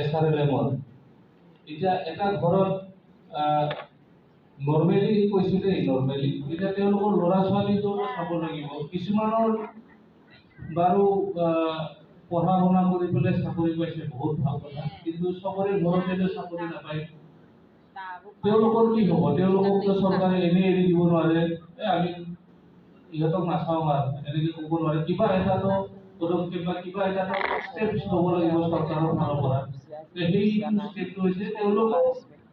SRLM-ৰ এতিয়া এটা ঘৰত নৰ্মেলি কৈছো দেই নৰ্মেলি এতিয়া তেওঁলোকৰ ল'ৰা ছোৱালীটো চাব লাগিব কিছুমানৰ বাৰু পঢ়া শুনা কৰি পেলাই চাকৰি পাইছে বহুত ভাল কথা কিন্তু চবৰে ঘৰত যদি চাকৰি নাপায় তেওঁলোকৰ কি হ'ব তেওঁলোককতো চৰকাৰে এনে এৰি দিব নোৱাৰে আমি ইহঁতক নাচাওঁ আৰু এনেকৈ ক'ব নোৱাৰে কিবা এটাতো পদক্ষেপ বা কিবা এটাতো ষ্টেপছ ল'ব লাগিব চৰকাৰৰ ফালৰ পৰা সেই ষ্টেপটো হৈছে তেওঁলোকক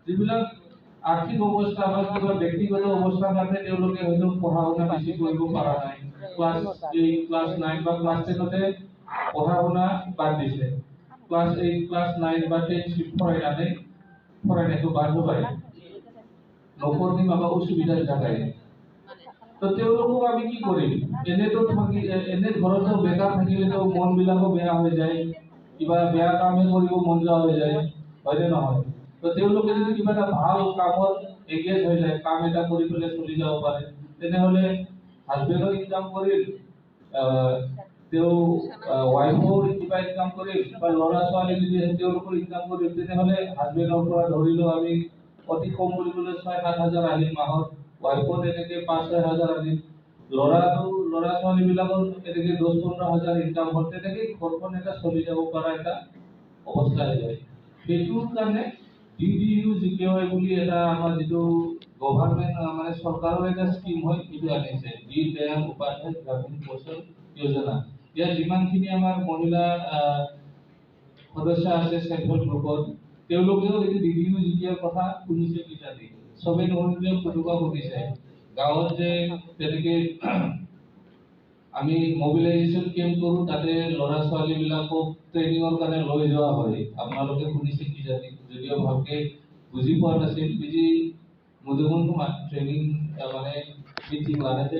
যিবিলাক আৰ্থিক অৱস্থা বা কিবা ব্যক্তিগত অৱস্থাৰ কাৰণে তেওঁলোকে হয়তো পঢ়া শুনা বেছি কৰিব পৰা নাই ক্লাছ 8 ক্লাছ 9 বা ক্লাছ 10তে পঢ়া শুনা বাদ দিছে ক্লাছ 8 ক্লাছ 9 বা 10 শিফট फरायनायखौ बाद होबाय न'खरनि माबा उसुबिदा जाबाय তো তেওঁলোকক আমি কি কৰিম এনেতো থাকি এনে ঘৰতো বেকাৰ থাকিলেতো মন বিলাকো বেয়া হৈ যায় কিবা বেয়া কামে কৰিব মন যোৱা হৈ যায় হয়নে নহয় তো তেওঁলোকে যদি কিবা এটা ভাল কামত এগেজ হৈ যায় কাম এটা কৰি পেলাই চলি যাব পাৰে তেনেহ'লে হাজবেণ্ডৰ ইনকাম কৰিল তেওঁ ৱাইফৰ কিবা ইনকাম কৰিল বা ল'ৰা ছোৱালী যদি তেওঁলোকৰ ইনকাম কৰিল তেনেহ'লে হাজবেণ্ডৰ পৰা ধৰিলেও আমি অতি কম কৰিবলৈ 6-7 হাজাৰ আহিল মাহত ৱাইফৰ এনেকৈ 5-6 হাজাৰ আহিল ল'ৰা ছোৱালী বিলাকৰ এনেকৈ 10-15 হাজাৰ ইনকাম হ'ল তেনেকৈ ঘৰখন এটা চলি যাব পৰা এটা অৱস্থা হৈ যায় সেইটোৰ কাৰণে DDU GKY বুলি এটা আমাৰ যিটো গভৰ্ণমেণ্ট মানে চৰকাৰৰ এটা স্কিম হয় সেইটো আনিছে দীন দয়াল উপাধ্যায় গ্ৰামীণ কৌশল যোজনা ইয়াত যিমানখিনি আমাৰ মহিলা সদস্য আছে সেলফ হেল্প গ্ৰুপত তেওঁলোকেও এই DDU GKY কথা শুনিছে কিজানি সবে নহ'লেও কোনোবা শুনিছে গাঁৱত যে তেনেকৈ আমি মোবিলাইজেশ্যন কেম্প কৰোঁ তাতে ল'ৰা ছোৱালীবিলাকক ট্ৰেইনিঙৰ কাৰণে লৈ যোৱা হয় আপোনালোকে শুনিছে কিজানি যদিও ভালকৈ বুজি পোৱা নাছিল বুজি মধুবন ট্ৰেইনিং মানে মিটিং লাগাতে